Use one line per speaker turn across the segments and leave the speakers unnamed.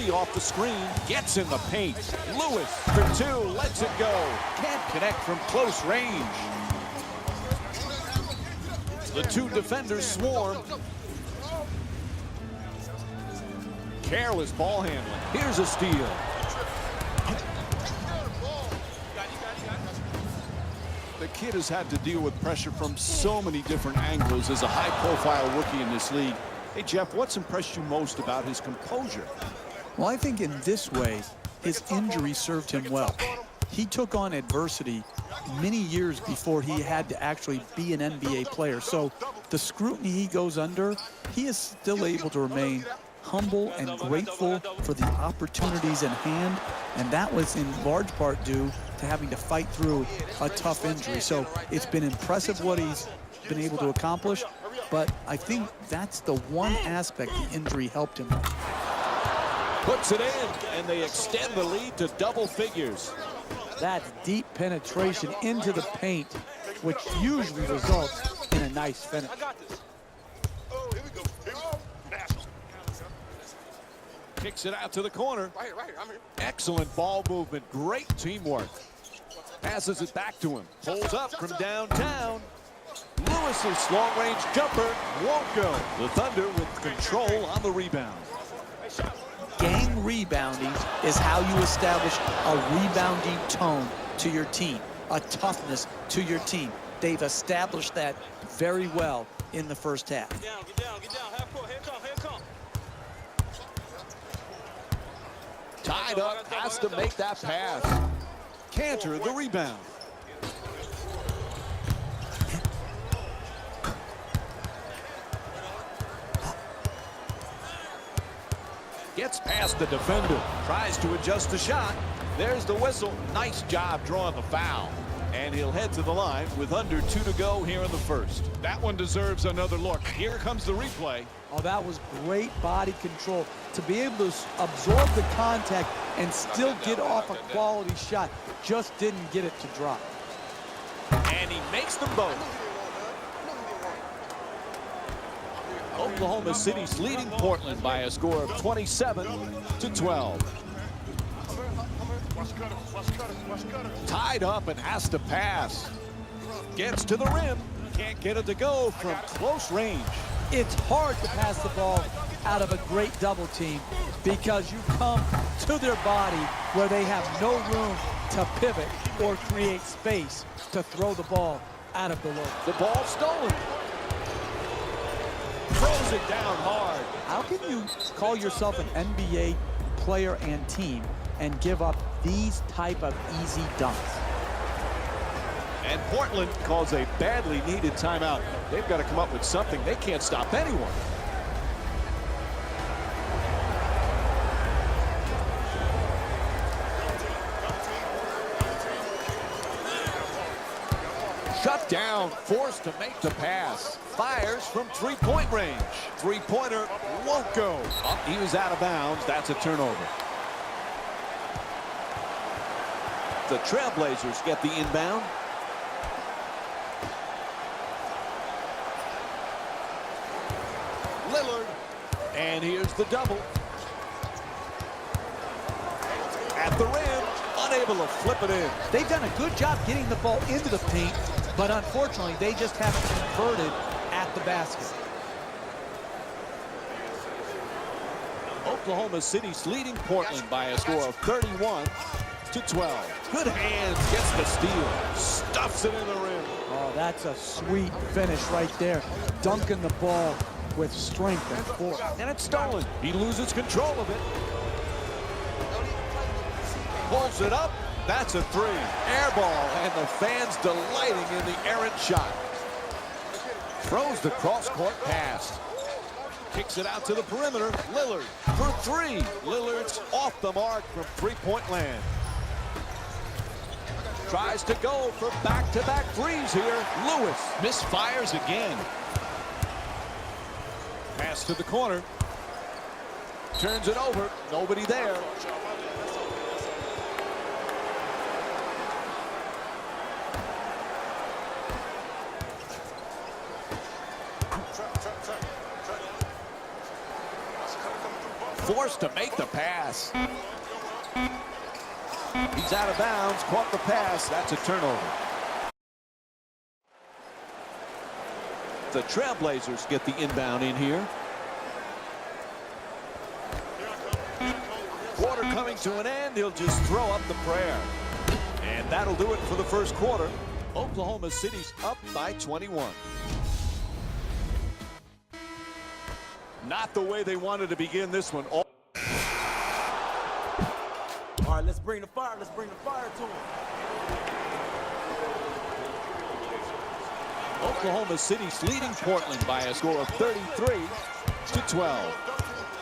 three off the screen. Gets in the paint. Lewis for two. Lets it go. Can't connect from close range. The two defenders swarm. Careless ball handling. Here's a steal. The kid has had to deal with pressure from so many different angles as a high-profile rookie in this league. Hey, Jeff, what's impressed you most about his composure?
Well, I think in this way, his injury served him well. He took on adversity many years before he had to actually be an NBA player. So the scrutiny he goes under, he is still able to remain humble and grateful for the opportunities in hand, and that was in large part due to having to fight through a tough injury. So it's been impressive what he's been able to accomplish, but I think that's the one aspect the injury helped him with.
Puts it in, and they extend the lead to double figures.
That's deep penetration into the paint, which usually results in a nice finish.
Kicks it out to the corner. Excellent ball movement. Great teamwork. Passes it back to him. Pulls up from downtown. Lewis's long-range jumper won't go. The Thunder with control on the rebound.
Gang rebounding is how you establish a rebounding tone to your team, a toughness to your team. They've established that very well in the first half.
Get down, get down. Half court, here come.
Tied up, has to make that pass. Cantor, the rebound. Gets past the defender, tries to adjust the shot. There's the whistle. Nice job drawing the foul. And he'll head to the line with under 2 to go here in the first. That one deserves another look. Here comes the replay.
Oh, that was great body control to be able to absorb the contact and still get off a quality shot. Just didn't get it to drop.
And he makes them both. Oklahoma City's leading Portland by a score of 27-12. Tied up and has to pass. Gets to the rim. Can't get it to go from close range.
It's hard to pass the ball out of a great double team because you come to their body where they have no room to pivot or create space to throw the ball out of the loop.
The ball stolen. Throws it down hard.
How can you call yourself an NBA player and team and give up these type of easy dunks?
And Portland calls a badly needed timeout. They've got to come up with something. They can't stop anyone. Shut down, forced to make the pass. Fires from three-point range. Three-pointer won't go. Oh, he was out of bounds. That's a turnover. The Trailblazers get the inbound. Lillard. And here's the double. At the rim, unable to flip it in.
They've done a good job getting the ball into the paint, but unfortunately, they just haven't converted at the basket.
Oklahoma City's leading Portland by a score of 31-12. Good hands, gets the steal, stuffs it in the rim.
Oh, that's a sweet finish right there. Dunking the ball with strength and force.
And it's stolen. He loses control of it. Pulls it up. That's a three. Air ball, and the fans delighting in the errant shot. Throws the cross-court pass. Kicks it out to the perimeter. Lillard for three. Lillard's off the mark from three-point land. Tries to go for back-to-back threes here. Lewis misfires again. Pass to the corner. Turns it over. Nobody there. Forced to make the pass. He's out of bounds, caught the pass. That's a turnover. The Trailblazers get the inbound in here. Quarter coming to an end. He'll just throw up the prayer. And that'll do it for the first quarter. Oklahoma City's up by 21. Not the way they wanted to begin this one.
All right, let's bring the fire. Let's bring the fire to him.
Oklahoma City's leading Portland by a score of 33-12.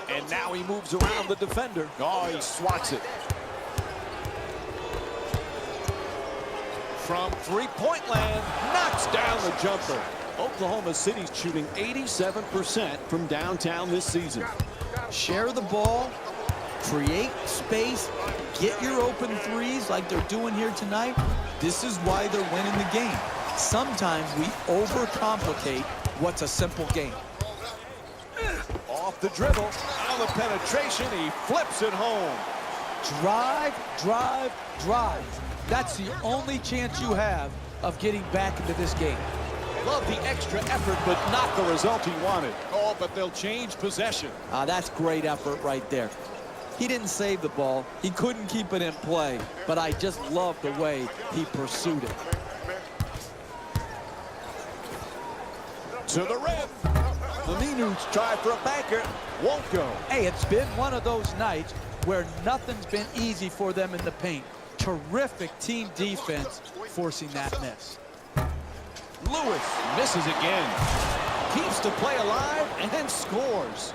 And now he moves around the defender. Oh, he swats it. From three-point land, knocks down the jumper. Oklahoma City's shooting 87% from downtown this season.
Share the ball, create space, get your open threes like they're doing here tonight. This is why they're winning the game. Sometimes we overcomplicate what's a simple game.
Off the dribble, on the penetration, he flips it home.
Drive, drive, drive. That's the only chance you have of getting back into this game.
Love the extra effort, but not the result he wanted. Oh, but they'll change possession.
That's great effort right there. He didn't save the ball. He couldn't keep it in play, but I just love the way he pursued it.
To the rim. Aminu's try for a banker. Won't go.
Hey, it's been one of those nights where nothing's been easy for them in the paint. Terrific team defense forcing that miss.
Lewis misses again. Keeps the play alive and scores.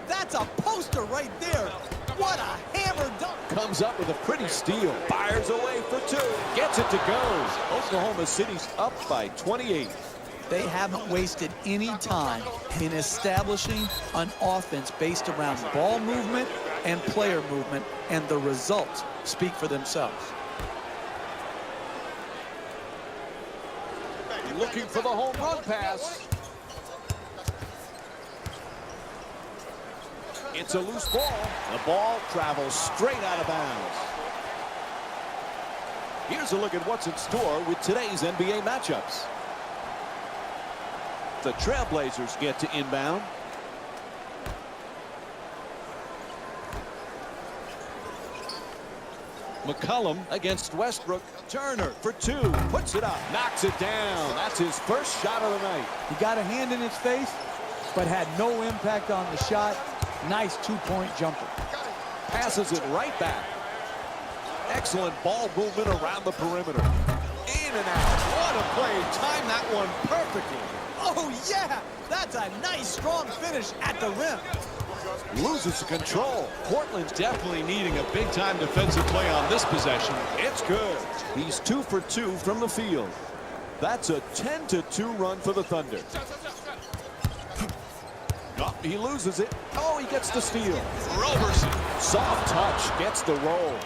That's a poster right there. What a hammer dunk.
Comes up with a pretty steal. Fires away for two. Gets it to go. Oklahoma City's up by 28.
They haven't wasted any time in establishing an offense based around ball movement and player movement, and the results speak for themselves.
Looking for the home run pass. It's a loose ball. The ball travels straight out of bounds. Here's a look at what's in store with today's NBA matchups. The Trailblazers get to inbound. McCollum against Westbrook. Turner for two. Puts it up. Knocks it down. That's his first shot of the night.
He got a hand in his face, but had no impact on the shot. Nice two-point jumper.
Passes it right back. Excellent ball movement around the perimeter. In and out. What a play. Timed that one perfectly.
Oh, yeah! That's a nice, strong finish at the rim.
Loses control. Portland's definitely needing a big-time defensive play on this possession. It's good. He's 2 for 2 from the field. That's a 10-2 run for the Thunder. Oh, he loses it. Oh, he gets the steal. Roberson. Soft touch. Gets the roll.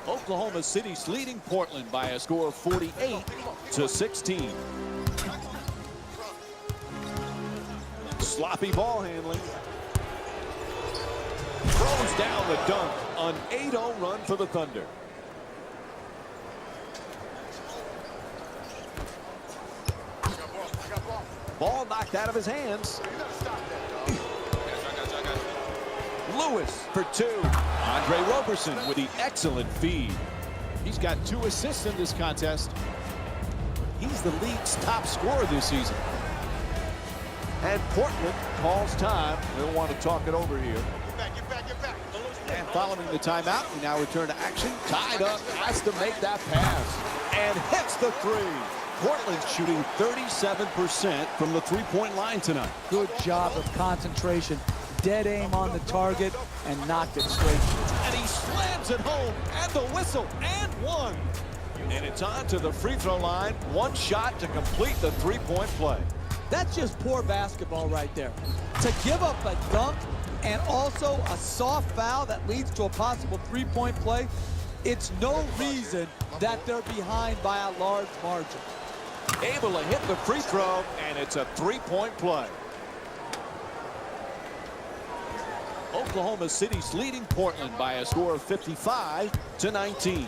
Oklahoma City's leading Portland by a score of 48-16. Sloppy ball handling. Throws down the dunk. An 8-0 run for the Thunder. Ball knocked out of his hands. Lewis for two. Andre Roberson with the excellent feed. He's got 2 assists in this contest. He's the league's top scorer this season. And Portland calls time. They don't want to talk it over here.
Get back.
And following the timeout, we now return to action. Tied up, has to make that pass. And hits the three. Portland shooting 37% from the three-point line tonight.
Good job of concentration. Dead aim on the target and knocked it straight.
And he slams it home. And the whistle. And one. And it's on to the free throw line. One shot to complete the three-point play.
That's just poor basketball right there. To give up a dunk and also a soft foul that leads to a possible three-point play, it's no reason that they're behind by a large margin.
Able to hit the free throw, and it's a three-point play. Oklahoma City's leading Portland by a score of 55-19.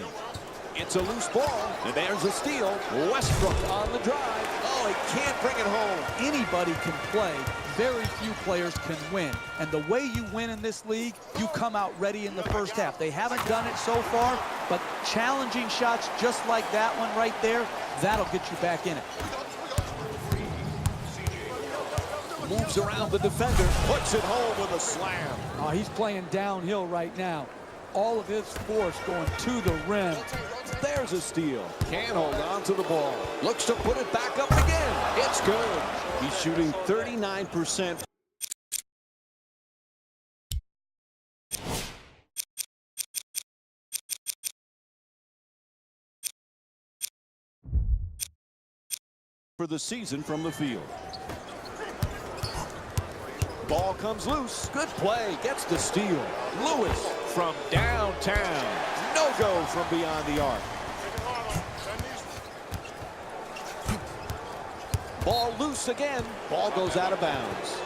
It's a loose ball, and there's a steal. Westbrook on the drive. Oh, he can't bring it home.
Anybody can play. Very few players can win. And the way you win in this league, you come out ready in the first half. They haven't done it so far, but challenging shots just like that one right there, that'll get you back in it.
Moves around the defender, puts it home with a slam.
Oh, he's playing downhill right now. All of his force going to the rim.
There's a steal. Can't hold on to the ball. Looks to put it back up again. It's good. He's shooting 39%. For the season from the field. Ball comes loose. Good play. Gets the steal. Lewis from downtown. No go from beyond the arc. Ball loose again. Ball goes out of bounds.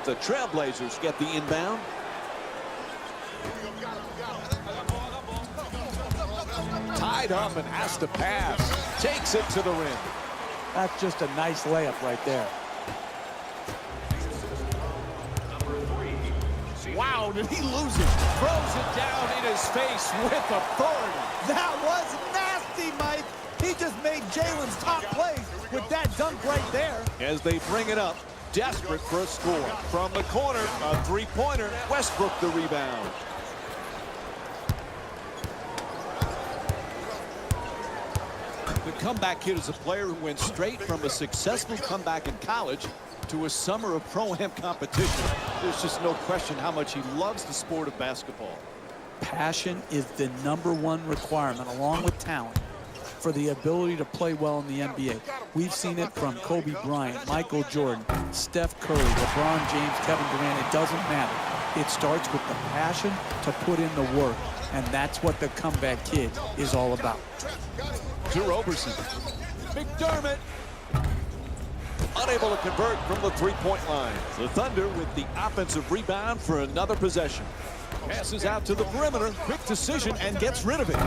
The Trailblazers get the inbound. Tied up and has to pass. Takes it to the rim.
That's just a nice layup right there.
Wow, did he lose it? Throws it down in his face with authority.
That was nasty, Mike. He just made Jalen's top plays with that dunk right there.
As they bring it up, desperate for a score. From the corner, a three-pointer. Westbrook the rebound. The comeback kid is a player who went straight from a successful comeback in college to a summer of pro-am competition. There's just no question how much he loves the sport of basketball.
Passion is the #1 requirement, along with talent, for the ability to play well in the NBA. We've seen it from Kobe Bryant, Michael Jordan, Steph Curry, LeBron James, Kevin Durant. It doesn't matter. It starts with the passion to put in the work, and that's what the comeback kid is all about.
To Roberson. McDermott. Unable to convert from the three-point line. The Thunder with the offensive rebound for another possession. Passes out to the perimeter. Quick decision and gets rid of it.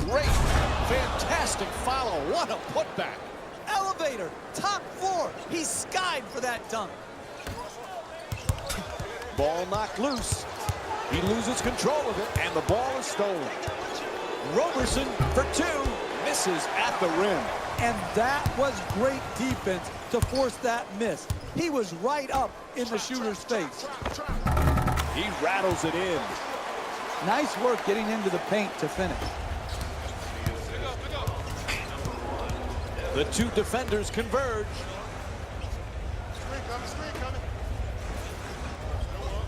Great. Fantastic follow. What a putback.
Elevator, top floor. He's skied for that dunk.
Ball knocked loose. He loses control of it, and the ball is stolen. Roberson for two. Misses at the rim.
And that was great defense to force that miss. He was right up in the shooter's face.
He rattles it in.
Nice work getting into the paint to finish.
The two defenders converge.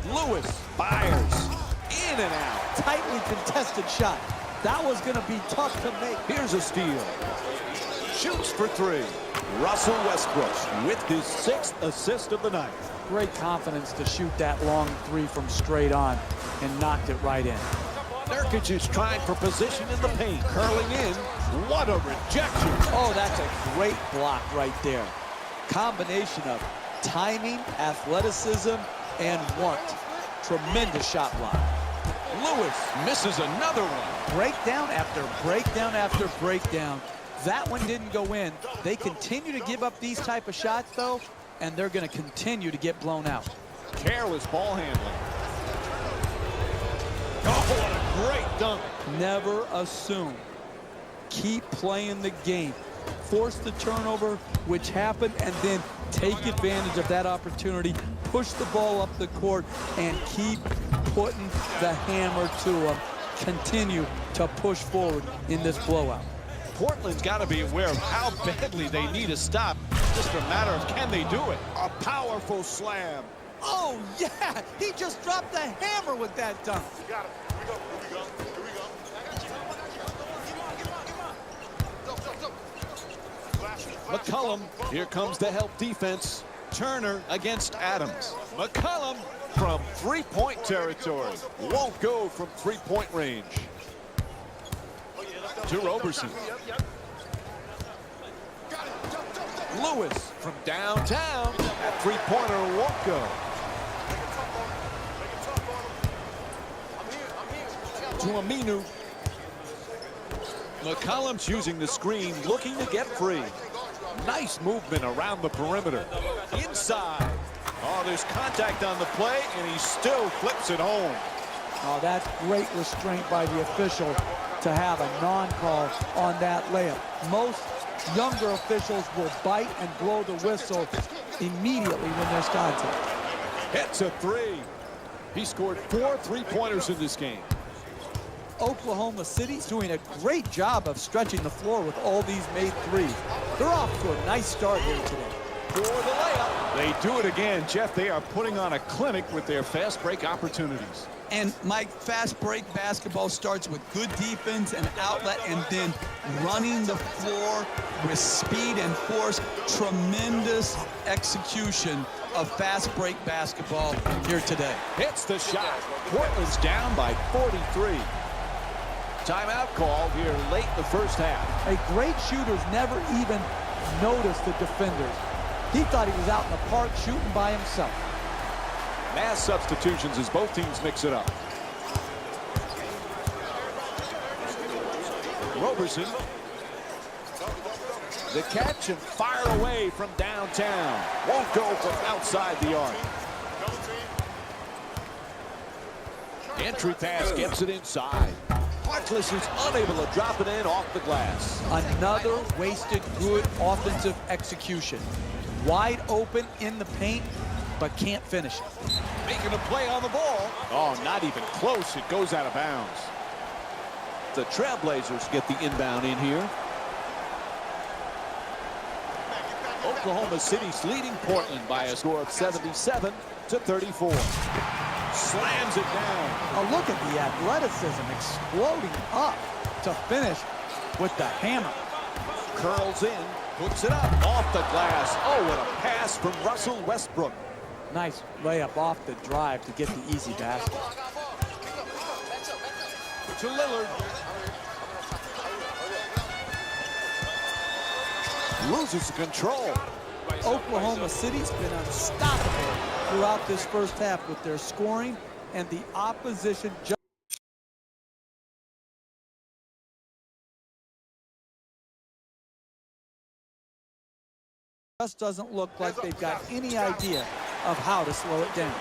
Lewis fires. In and out.
Tightly contested shot. That was going to be tough to make.
Here's a steal. Shoots for three. Russell Westbrook with his 6th assist of the night.
Great confidence to shoot that long three from straight on and knocked it right in.
Nurkic is trying for position in the paint. Curling in. What a rejection.
Oh, that's a great block right there. Combination of timing, athleticism, and want. Tremendous shot block.
Lewis misses another one.
Breakdown after breakdown after breakdown. That one didn't go in. They continue to give up these type of shots, though, and they're going to continue to get blown out.
Careless ball handling. Oh, what a great dunk.
Never assume. Keep playing the game. Force the turnover, which happened, and then take advantage of that opportunity. Push the ball up the court and keep putting the hammer to them. Continue to push forward in this blowout.
Portland's got to be aware of how badly they need a stop. Just a matter of can they do it. A powerful slam.
Oh, yeah! He just dropped the hammer with that dunk.
Got it. Here we go. Here we go.
McCollum, here comes the help defense. Turner against Adams. McCollum from three-point territory. Won't go from three-point range. To Roberson. Lewis from downtown. That three-pointer won't go. to Aminu. McCollum's using the screen, looking to get free. Nice movement around the perimeter. Inside. Oh, there's contact on the play, and he still flips it home.
Oh, that's great restraint by the official to have a non-call on that layup. Most younger officials will bite and blow the whistle immediately when there's contact.
Hits a three. He scored 4 three-pointers in this game.
Oklahoma City's doing a great job of stretching the floor with all these made threes. They're off to a nice start here today.
For the layup. They do it again, Jeff. They are putting on a clinic with their fast break opportunities.
And Mike, fast break basketball starts with good defense and outlet, and then running the floor with speed and force. Tremendous execution of fast break basketball here today.
Hits the shot. Portland's down by 43. Timeout call here late in the first half.
A great shooter's never even noticed the defenders. He thought he was out in the park shooting by himself.
Mass substitutions as both teams mix it up. Roberson. The catch and fire away from downtown. Won't go from outside the arc. Entry pass gets it inside. Harkless is unable to drop it in off the glass.
Another wasted good offensive execution. Wide open in the paint, but can't finish it.
Making a play on the ball. Oh, not even close. It goes out of bounds. The Trailblazers get the inbound in here. Oklahoma City's leading Portland by a score of 77-34. Slams it down.
Oh, look at the athleticism exploding up to finish with the hammer.
Curls in, puts it up off the glass. Oh, what a pass from Russell Westbrook.
Nice layup off the drive to get the easy basket.
To Lillard. Loses control.
Oklahoma City's been unstoppable throughout this first half with their scoring, and the opposition just doesn't look like they've got any idea of how to slow it down.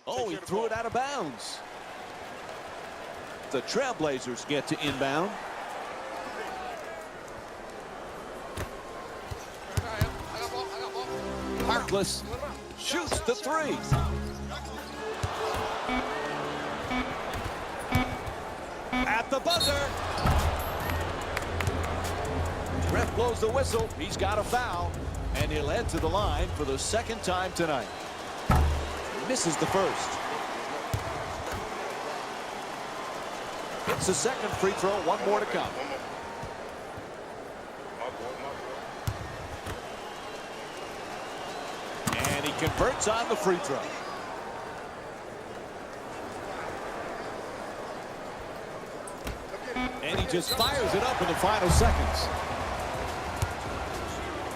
Oh, he threw it out of bounds. The Trailblazers get to inbound. Harkless shoots the three. At the buzzer. Ref blows the whistle. He's got a foul, and he'll head to the line for the second time tonight. Misses the first. It's the second free throw. One more to come. And he converts on the free throw. And he just fires it up in the final seconds.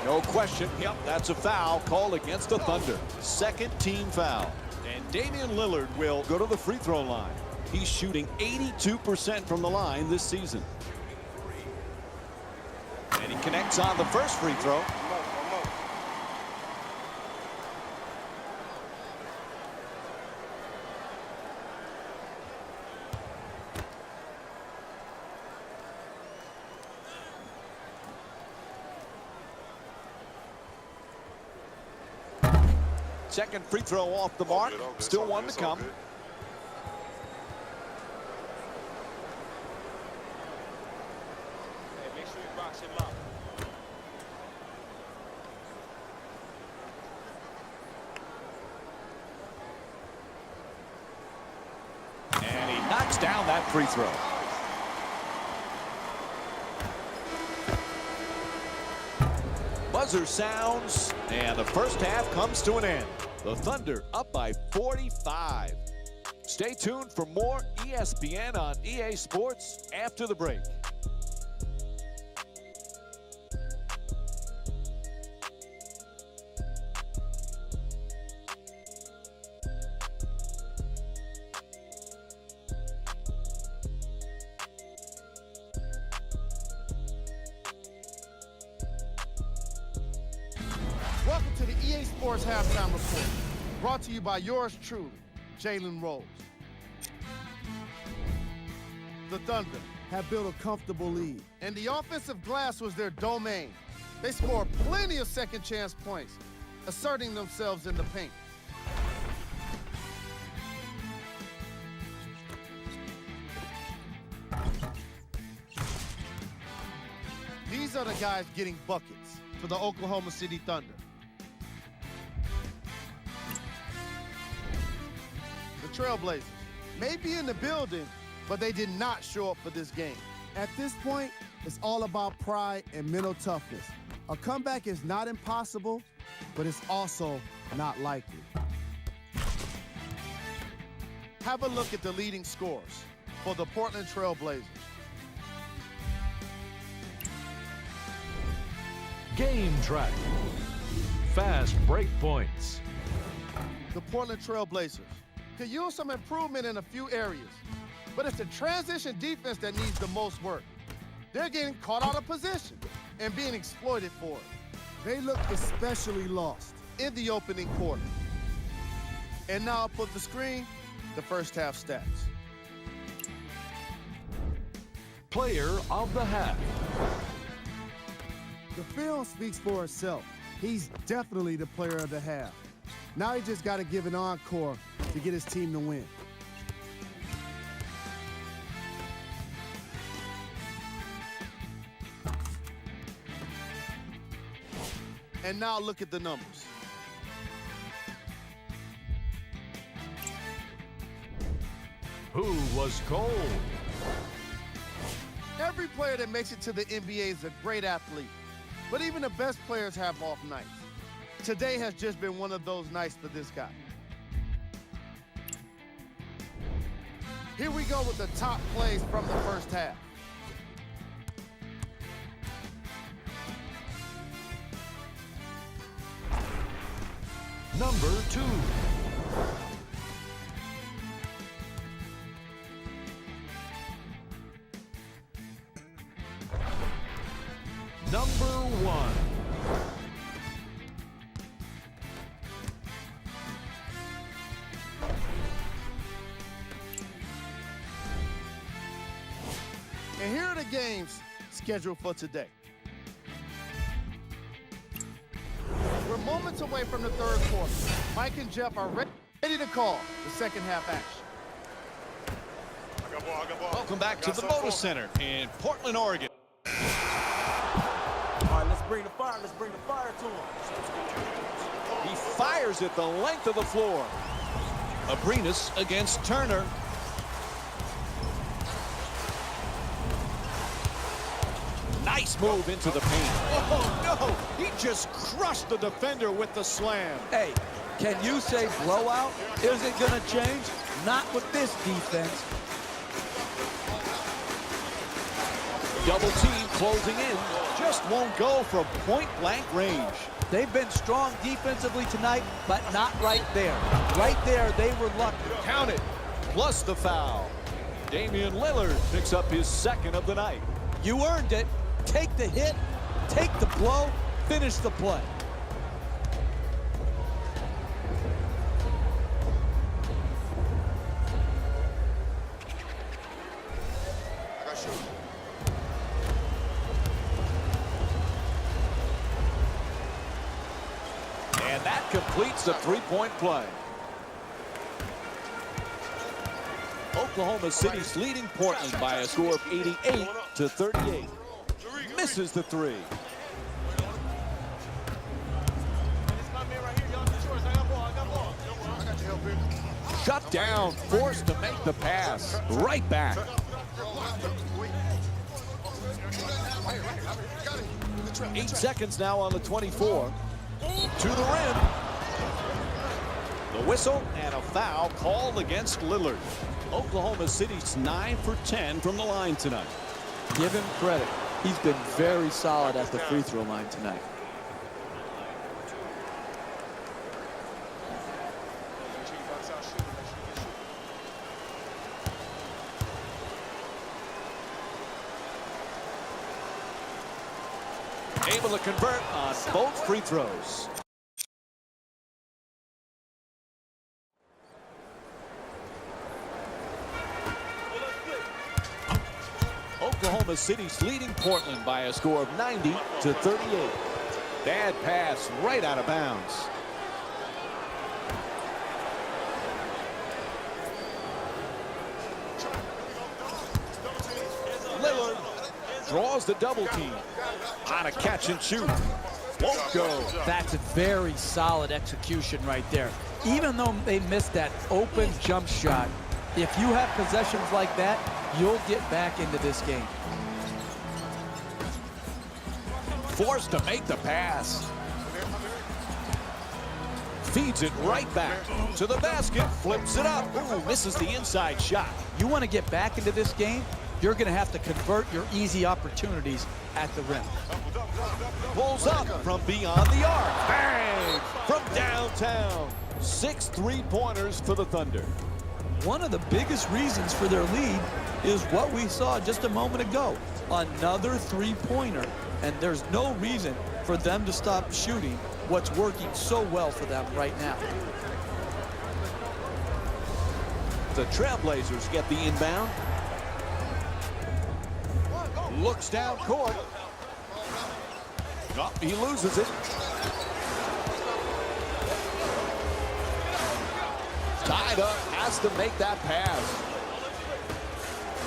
No question. Yep, that's a foul called against the Thunder. Second team foul. And Damian Lillard will go to the free throw line. He's shooting 82% from the line this season. And he connects on the first free throw. Second free throw off the mark. Still one to come.
Make sure you box him up.
And he knocks down that free throw. Buzzer sounds, and the first half comes to an end. The Thunder up by 45. Stay tuned for more ESPN on EA Sports after the break.
Welcome to the EA Sports Halftime Report, brought to you by yours truly, Jalen Rose. The Thunder have built a comfortable lead, and the offensive glass was their domain. They scored plenty of second-chance points, asserting themselves in the paint. These are the guys getting buckets for the Oklahoma City Thunder. The Trailblazers may be in the building, but they did not show up for this game.
At this point, it's all about pride and mental toughness. A comeback is not impossible, but it's also not likely.
Have a look at the leading scores for the Portland Trailblazers.
Game track. Fast break points.
The Portland Trailblazers could use some improvement in a few areas, but it's the transition defense that needs the most work. They're getting caught out of position and being exploited for it.
They look especially lost
In the opening quarter. And now I'll put the screen, the first half stats.
Player of the half.
The film speaks for itself. He's definitely the player of the half. Now he just got to give an encore to get his team to win.
And now look at the numbers.
Who was cold?
Every player that makes it to the NBA is a great athlete, but even the best players have off nights. Today has just been one of those nights for this guy. Here we go with the top plays from the first half.
Number 2. Number 1.
And here are the games scheduled for today. We're moments away from the third quarter. Mike and Jeff are ready to call the second half action.
I got ball, I got ball.
Welcome back to the Moda Center in Portland, Oregon.
All right, let's bring the fire. Let's bring the fire to him.
He fires it the length of the floor. Abrinas against Turner. Nice move into the paint. Oh, no. He just crushed the defender with the slam.
Hey, can you say blowout? Is it going to change? Not with this defense.
Double team closing in. Just won't go from point-blank range.
They've been strong defensively tonight, but not right there. Right there, they were lucky.
Count it, plus the foul. Damian Lillard picks up his second of the night.
You earned it. Take the hit, take the blow, finish the play.
And that completes the three-point play. Oklahoma City's leading Portland by a score of 88-38. Misses the three. Shut down, forced to make the pass. Right back. 8 seconds now on the 24. To the rim. The whistle and a foul called against Lillard. Oklahoma City's 9 for 10 from the line tonight.
Give him credit. He's been very solid at the free throw line tonight.
Able to convert on both free throws. Oklahoma City's leading Portland by a score of 90-38. Bad pass right out of bounds. Lillard draws the double team. On a catch and shoot. Won't go.
That's a very solid execution right there. Even though they missed that open jump shot, if you have possessions like that, you'll get back into this game.
Forced to make the pass. Feeds it right back to the basket. Flips it up. Ooh, misses the inside shot.
You want to get back into this game, you're going to have to convert your easy opportunities at the rim.
Pulls up from beyond the arc. Bang! From downtown. 6 3-pointers for the Thunder.
One of the biggest reasons for their lead is what we saw just a moment ago. Another three-pointer. And there's no reason for them to stop shooting what's working so well for them right now.
The Trailblazers get the inbound. Looks down court. Oh, he loses it. Tied up, has to make that pass.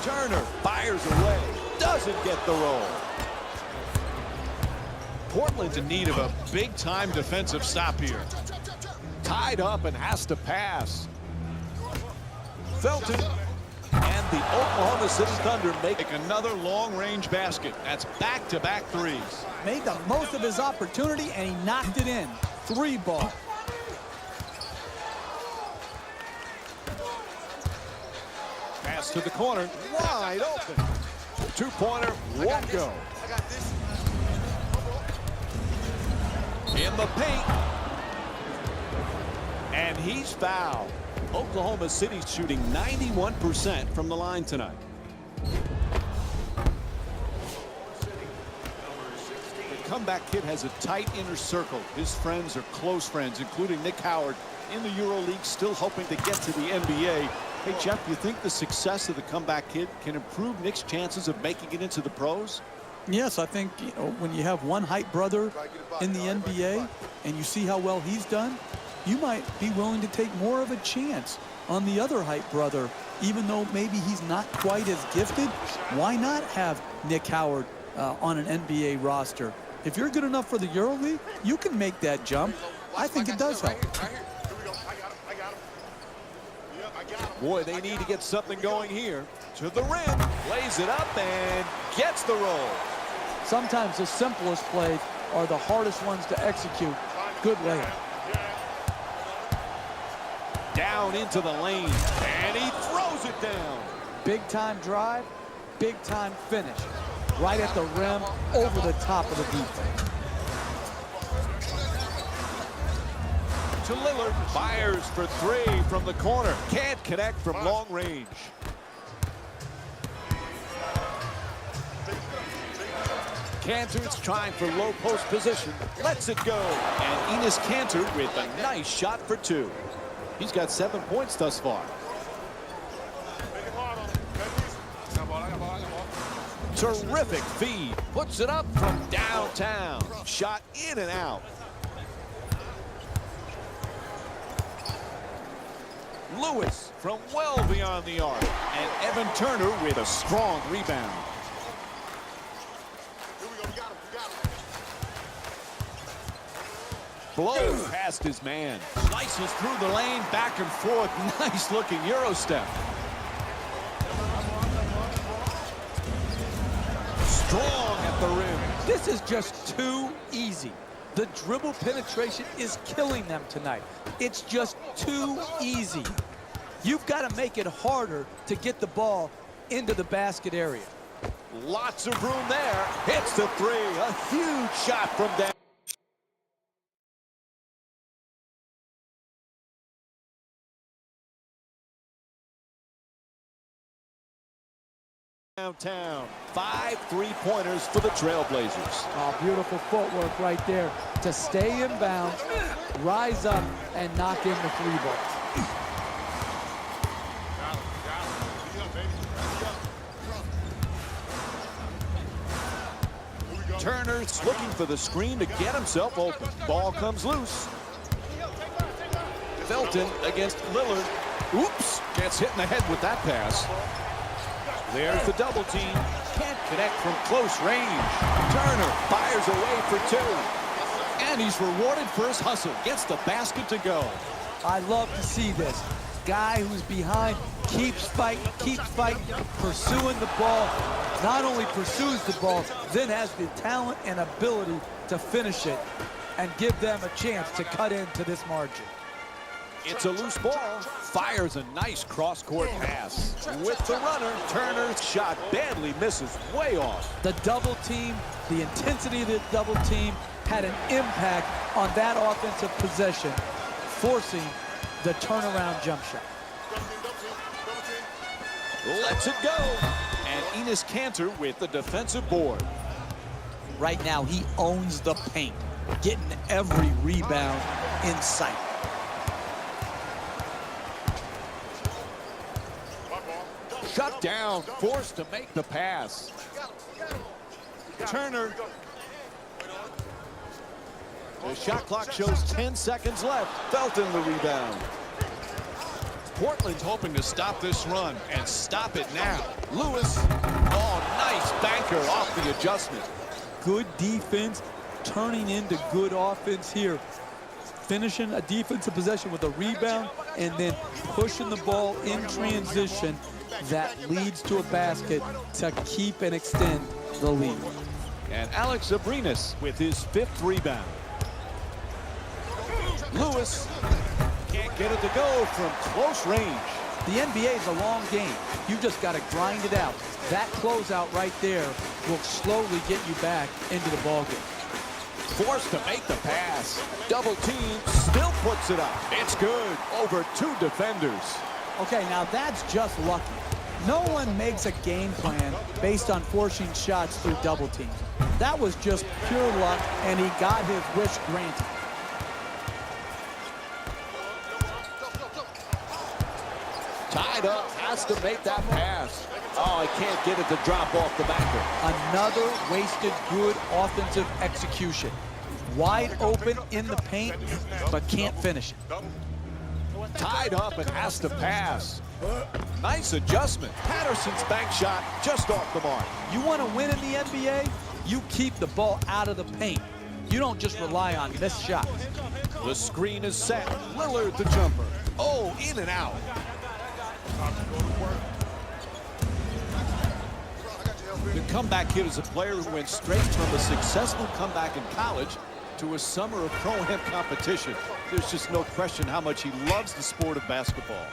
Turner fires away, doesn't get the roll. Portland's in need of a big-time defensive stop here. Tied up and has to pass. Felton and the Oklahoma City Thunder make another long-range basket. That's back-to-back threes.
Made the most of his opportunity, and he knocked it in. 3-ball.
Pass to the corner, wide open. 2-pointer won't go. In the paint. And he's fouled. Oklahoma City's shooting 91% from the line tonight. The comeback kid has a tight inner circle. His friends are close friends, including Nick Howard in the EuroLeague, still hoping to get to the NBA. Hey, Jeff, do you think the success of the comeback kid can improve Nick's chances of making it into the pros?
Yes, I think when you have one hype brother in the NBA and you see how well he's done, you might be willing to take more of a chance on the other hype brother, even though maybe he's not quite as gifted. Why not have Nick Howard on an NBA roster? If you're good enough for the EuroLeague, you can make that jump. I think it does help.
Boy, they need to get something going here. To the rim, lays it up and gets the roll.
Sometimes the simplest plays are the hardest ones to execute. Good layup.
Down into the lane, and he throws it down.
Big time drive, big time finish. Right at the rim, over the top of the defense.
To Lillard, fires for three from the corner. Can't connect from long range. Cantor's trying for low post position. Lets it go. And Enes Kanter with a nice shot for two. He's got 7 points thus far. Terrific feed. Puts it up from downtown. Shot in and out. Lewis from well beyond the arc. And Evan Turner with a strong rebound. Blows past his man. Slices through the lane, back and forth. Nice looking Euro step. Strong at the rim.
This is just too easy. The dribble penetration is killing them tonight. It's just too easy. You've got to make it harder to get the ball into the basket area.
Lots of room there. Hits the three. A huge shot from downtown. 5 3-pointers for the Trailblazers.
Oh, beautiful footwork right there to stay in bounds, rise up, and knock in the three ball.
Turner's looking for the screen to get himself open. Ball comes loose. Felton against Lillard. Oops, gets hit in the head with that pass. There's the double team. Can't connect from close range. Turner fires away for two. And he's rewarded for his hustle. Gets the basket to go.
I love to see this. Guy who's behind keeps fighting, pursuing the ball. Not only pursues the ball, then has the talent and ability to finish it and give them a chance to cut into this margin.
It's a loose ball. Fires a nice cross-court pass. With the runner, Turner's shot badly misses way off.
The double team, the intensity of the double team had an impact on that offensive possession, forcing the turnaround jump shot.
Lets it go. And Enes Kanter with the defensive board.
Right now, he owns the paint, getting every rebound in sight.
Shut down, forced to make the pass. Turner. The shot clock shows 10 seconds left. Felton the rebound. Portland's hoping to stop this run and stop it now. Lewis. Oh, nice banker off the adjustment.
Good defense turning into good offense here. Finishing a defensive possession with a rebound and then pushing the ball in transition that leads to a basket to keep and extend the lead.
And Alex Abrinas with his 5th rebound. Lewis can't get it to go from close range.
The NBA is a long game. You just got to grind it out. That closeout right there will slowly get you back into the ballgame.
Forced to make the pass. Double team, still puts it up. It's good. Over 2 defenders.
Okay, now that's just lucky. No one makes a game plan based on forcing shots through double teams. That was just pure luck, and he got his wish granted.
Tied up, has to make that pass. Oh, I can't get it to drop off the backer.
Another wasted good offensive execution. Wide open in the paint, but can't finish it.
Tied up and has to pass. Nice adjustment. Patterson's bank shot just off the mark.
You want to win in the NBA? You keep the ball out of the paint. You don't just rely on missed shots.
The screen is set. Lillard the jumper. Oh, in and out. The comeback kid is a player who went straight from a successful comeback in college to a summer of pro-am competition. There's just no question how much he loves the sport of basketball.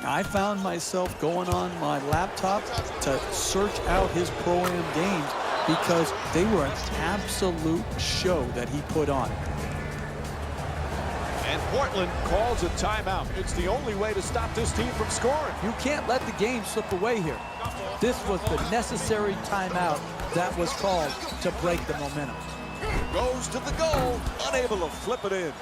I found myself going on my laptop to search out his pro-am games because they were an absolute show that he put on.
And Portland calls a timeout. It's the only way to stop this team from scoring.
You can't let the game slip away here. This was the necessary timeout that was called to break the momentum.
Goes to the goal, unable to flip it in.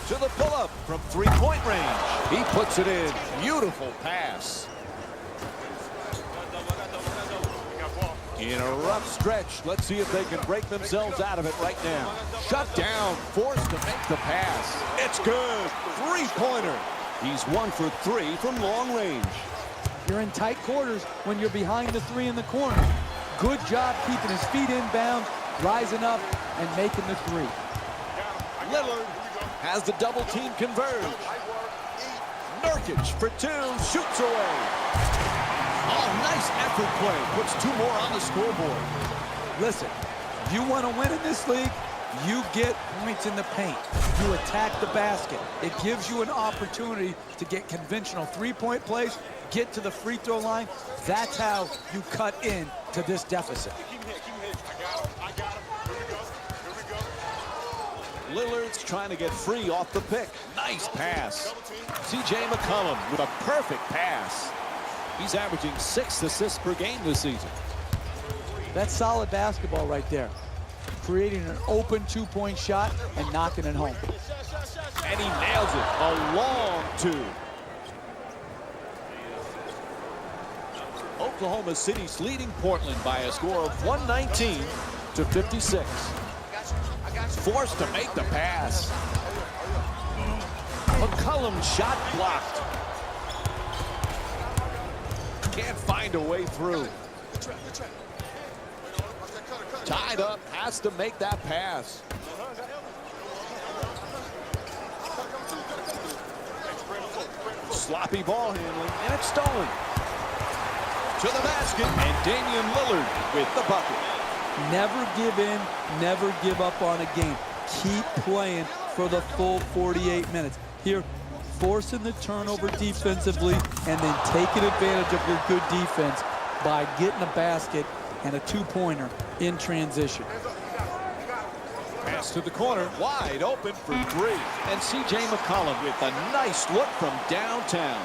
To the pull-up from three-point range. He puts it in. Beautiful pass. In a rough stretch. Let's see if they can break themselves out of it right now. Shut down. Forced to make the pass. It's good. Three-pointer. He's 1 for 3 from long range.
You're in tight quarters when you're behind the three in the corner. Good job keeping his feet inbound, rising up, and making the three.
Lillard has the double team converge. Nurkic for 2, shoots away. Oh, nice effort play. Puts 2 more on the scoreboard.
Listen, you want to win in this league, you get points in the paint. You attack the basket. It gives you an opportunity to get conventional three-point plays, get to the free throw line. That's how you cut in to this deficit.
Lillard's trying to get free off the pick. Nice pass. C.J. McCollum with a perfect pass. He's averaging 6 assists per game this season.
That's solid basketball right there. Creating an open two-point shot and knocking it home.
And he nails it. A long 2. Oklahoma City's leading Portland by a score of 119 to 56. Forced to make the pass. McCollum's shot blocked. Can't find a way through. Tied up, has to make that pass. Sloppy ball handling, and it's stolen. To the basket, and Damian Lillard with the bucket.
Never give in, never give up on a game. Keep playing for the full 48 minutes. Here, forcing the turnover defensively and then taking advantage of your good defense by getting a basket and a two-pointer in transition.
Pass to the corner, wide open for 3. And C.J. McCollum with a nice look from downtown.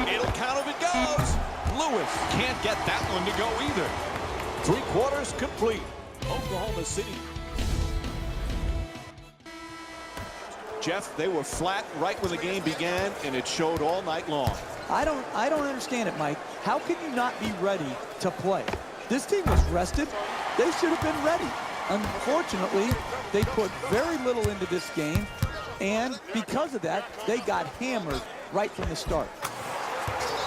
It'll count if it goes. Lewis can't get that one to go either. 3 quarters complete. Oklahoma City. Jeff, they were flat right when the game began, and it showed all night long.
I don't understand it, Mike. How can you not be ready to play? This team was rested. They should have been ready. Unfortunately, they put very little into this game, and because of that, they got hammered right from the start.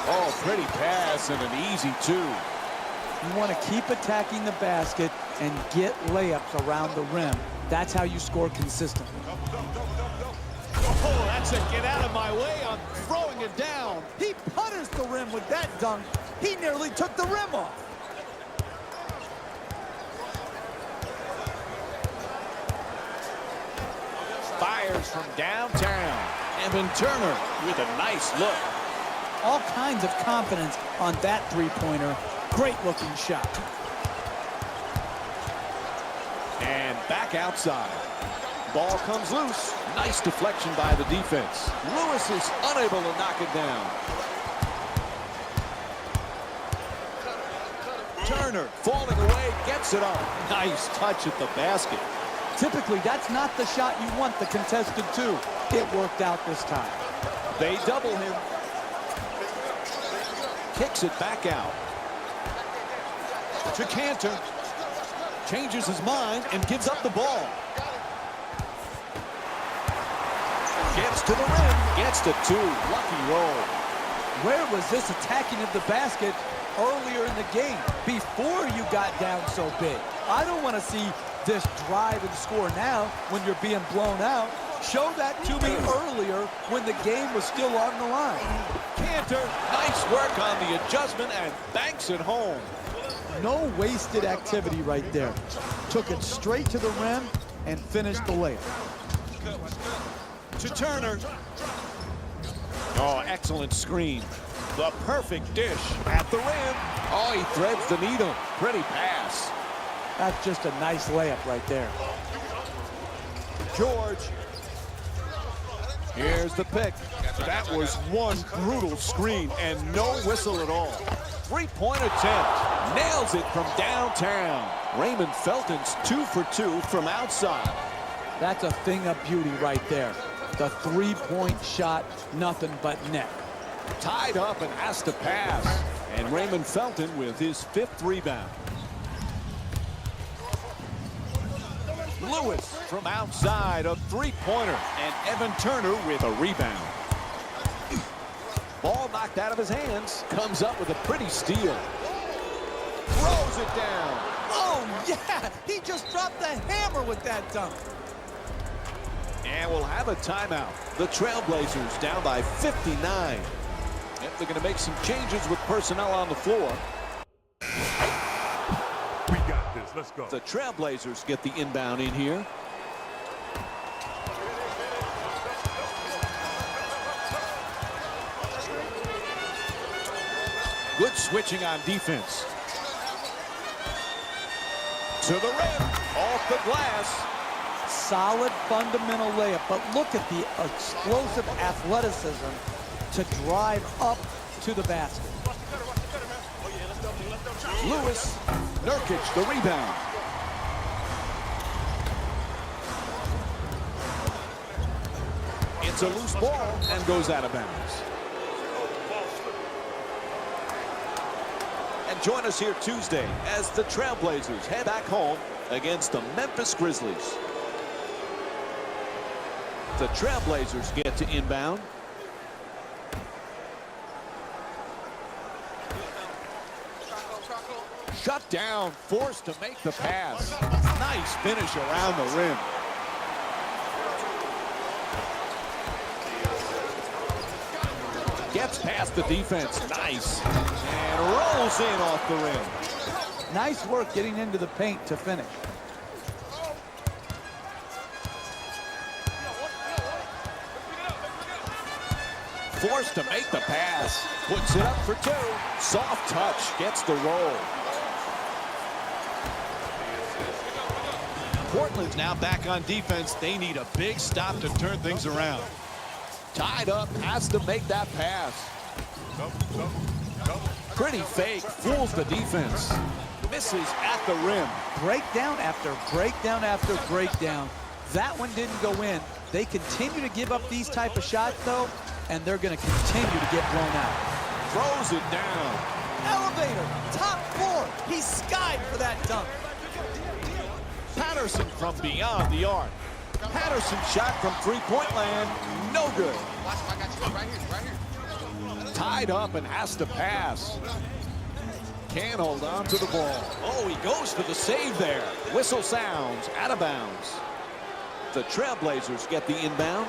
Oh, pretty pass and an easy 2.
You want to keep attacking the basket and get layups around the rim. That's how you score consistently.
Oh, that's a get out of my way. I'm throwing it down.
He putters the rim with that dunk. He nearly took the rim off.
Fires from downtown. Evan Turner with a nice look.
All kinds of confidence on that three-pointer. Great-looking shot.
And back outside. Ball comes loose. Nice deflection by the defense. Lewis is unable to knock it down. Turner falling away, gets it up. Nice touch at the basket.
Typically, that's not the shot you want the contested to. It worked out this time.
They double him. Kicks it back out. To Cantor. Changes his mind and gives up the ball. Gets to the rim. Gets to 2. Lucky roll.
Where was this attacking of the basket earlier in the game before you got down so big? I don't want to see this drive and score now when you're being blown out. Show that to me earlier when the game was still on the line.
Cantor, nice work on the adjustment and banks it home.
No wasted activity right there. Took it straight to the rim and finished the layup.
To Turner. Oh, excellent screen. The perfect dish at the rim. Oh, he threads the needle. Pretty pass.
That's just a nice layup right there.
George. Here's the pick. That was one brutal screen and no whistle at all. Three-point attempt. Nails it from downtown. Raymond Felton's 2 for 2 from outside.
That's a thing of beauty right there. The three-point shot, nothing but net.
Tied up and has to pass. And Raymond Felton with his 5th rebound. Lewis from outside, a three-pointer. And Evan Turner with a rebound. Ball knocked out of his hands. Comes up with a pretty steal. Throws it down.
Oh, yeah! He just dropped the hammer with that dunk.
And we'll have a timeout. The Trailblazers down by 59. Yep, they're going to make some changes with personnel on the floor.
We got this. Let's go.
The Trailblazers get the inbound in here. Good switching on defense. To the rim. Off the glass.
Solid fundamental layup, but look at the explosive athleticism to drive up to the basket.
Lewis, Nurkic, the rebound. It's a loose ball and goes out of bounds. And join us here Tuesday as the Trailblazers head back home against the Memphis Grizzlies. The Trailblazers get to inbound. Shut down, forced to make the pass. Nice finish around the rim. Gets past the defense, nice. And rolls in off the rim.
Nice work getting into the paint to finish.
Forced to make the pass. Puts it up for 2. Soft touch, gets the roll. Portland's now back on defense. They need a big stop to turn things around. Tied up, has to make that pass. Pretty fake, fools the defense. Misses at the rim.
Breakdown after breakdown after breakdown. That one didn't go in. They continue to give up these type of shots, though, and they're going to continue to get blown out.
Throws it down.
Elevator, top floor. He skied for that dunk.
Patterson from beyond the arc. Patterson shot from three-point land. No good. Tied up and has to pass. Can't hold on to the ball. Oh, he goes for the save there. Whistle sounds out of bounds. The Trailblazers get the inbound.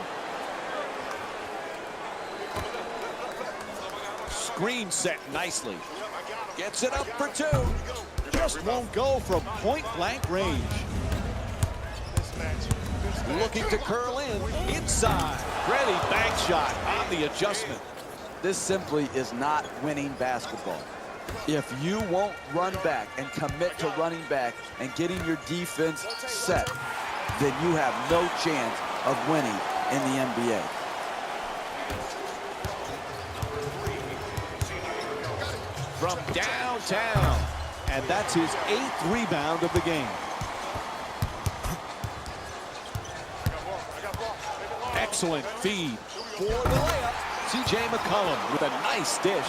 Screen set nicely. Gets it up for 2. Just won't go from point-blank range. Looking to curl in. Inside. Ready bank shot on the adjustment.
This simply is not winning basketball. If you won't run back and commit to running back and getting your defense set, then you have no chance of winning in the NBA.
From downtown. And that's his 8th rebound of the game. Excellent feed for the layup. C.J. McCollum with a nice dish.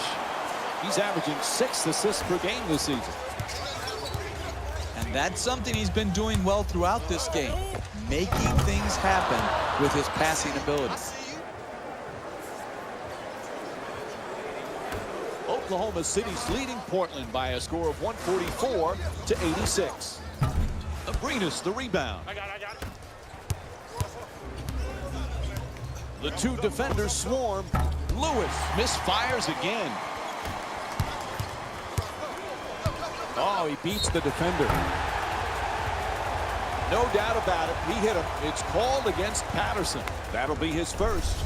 He's averaging 6 assists per game this season.
And that's something he's been doing well throughout this game, making things happen with his passing ability.
Oklahoma City's leading Portland by a score of 144-86. Abrinas the rebound.
I got it.
The two defenders swarm. Lewis misfires again. Oh, he beats the defender. No doubt about it. He hit him. It's called against Patterson. That'll be his first.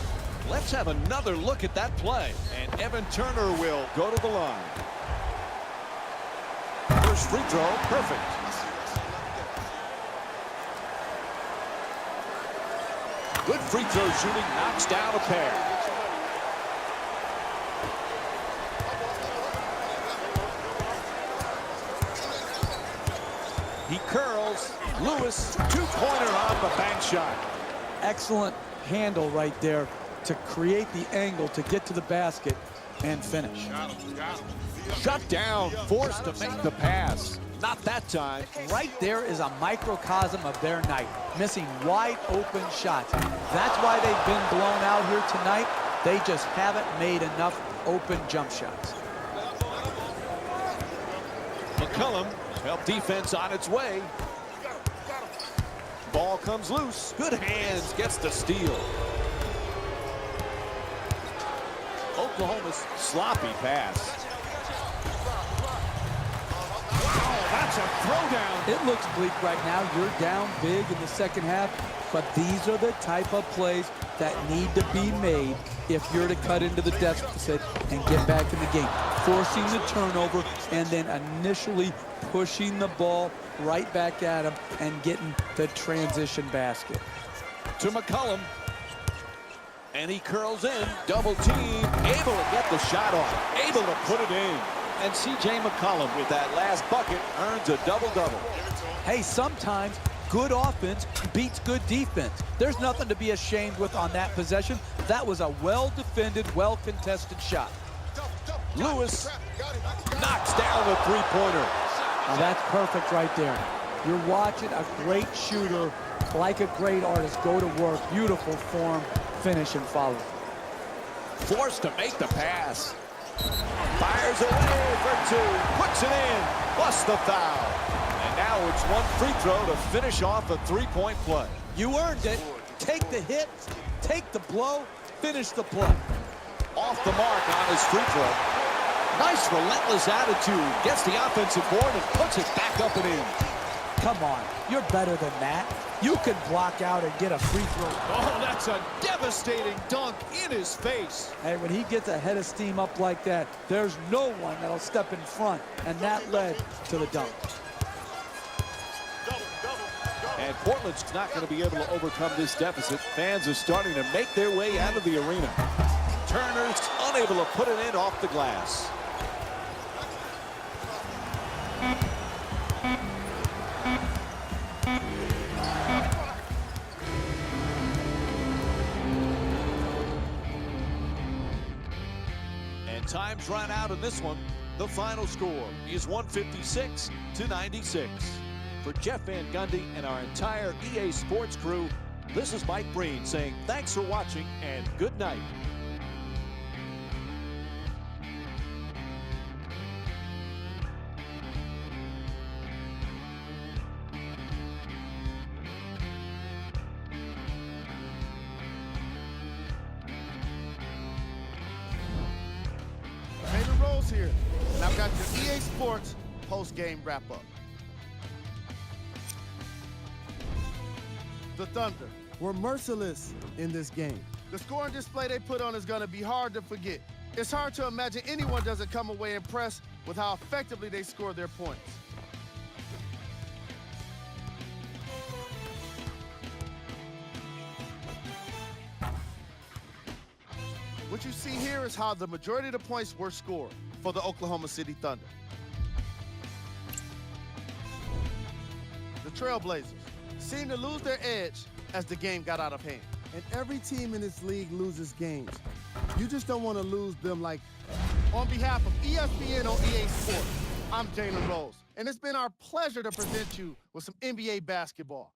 Let's have another look at that play. And Evan Turner will go to the line. First free throw, perfect. Good free throw shooting, knocks down a pair. He curls. Lewis, two-pointer on the bank shot.
Excellent handle right there to create the angle to get to the basket and finish.
Shut down, forced to make the pass. Not that time.
Right there is a microcosm of their night, missing wide open shots. That's why they've been blown out here tonight. They just haven't made enough open jump shots.
McCollum helped defense on its way. Ball comes loose. Good hands, gets the steal. Oklahoma's sloppy pass. That's a throwdown.
It looks bleak right now. You're down big in the second half, but these are the type of plays that need to be made if you're to cut into the deficit and get back in the game. Forcing the turnover and then initially pushing the ball right back at him and getting the transition basket.
To McCollum. And he curls in. Double team. Able to get the shot off. Able to put it in. And C.J. McCollum with that last bucket earns a double-double.
Hey, sometimes good offense beats good defense. There's nothing to be ashamed with on that possession. That was a well-defended, well-contested shot.
Lewis knocks down the three-pointer.
Now that's perfect right there. You're watching a great shooter, like a great artist, go to work. Beautiful form, finish, and follow.
Forced to make the pass. Fires away for two. Puts it in. Plus the foul. And now it's one free throw to finish off a three-point play.
You earned it. Take the hit, take the blow, finish the play.
Off the mark on his free throw. Nice relentless attitude. Gets the offensive board and puts it back up and in.
Come on, you're better than that. You can block out and get a free throw.
Oh, that's a devastating dunk in his face.
Hey, when he gets a head of steam up like that, there's no one that'll step in front, and that led to the dunk.
And Portland's not going to be able to overcome this deficit. Fans are starting to make their way out of the arena. Turner's unable to put it in off the glass. And time's run out in this one. The final score is 156-96. For Jeff Van Gundy and our entire EA Sports crew, this is Mike Breen saying thanks for watching and good night.
David Rose here, and I've got your EA Sports post-game wrap-up. The Thunder.
We're merciless in this game.
The scoring display they put on is going to be hard to forget. It's hard to imagine anyone doesn't come away impressed with how effectively they score their points. What you see here is how the majority of the points were scored for the Oklahoma City Thunder. The Trailblazers seemed to lose their edge as the game got out of hand.
And every team in this league loses games. You just don't want to lose them like.
On behalf of ESPN on EA Sports, I'm Jalen Rose, and it's been our pleasure to present you with some NBA basketball.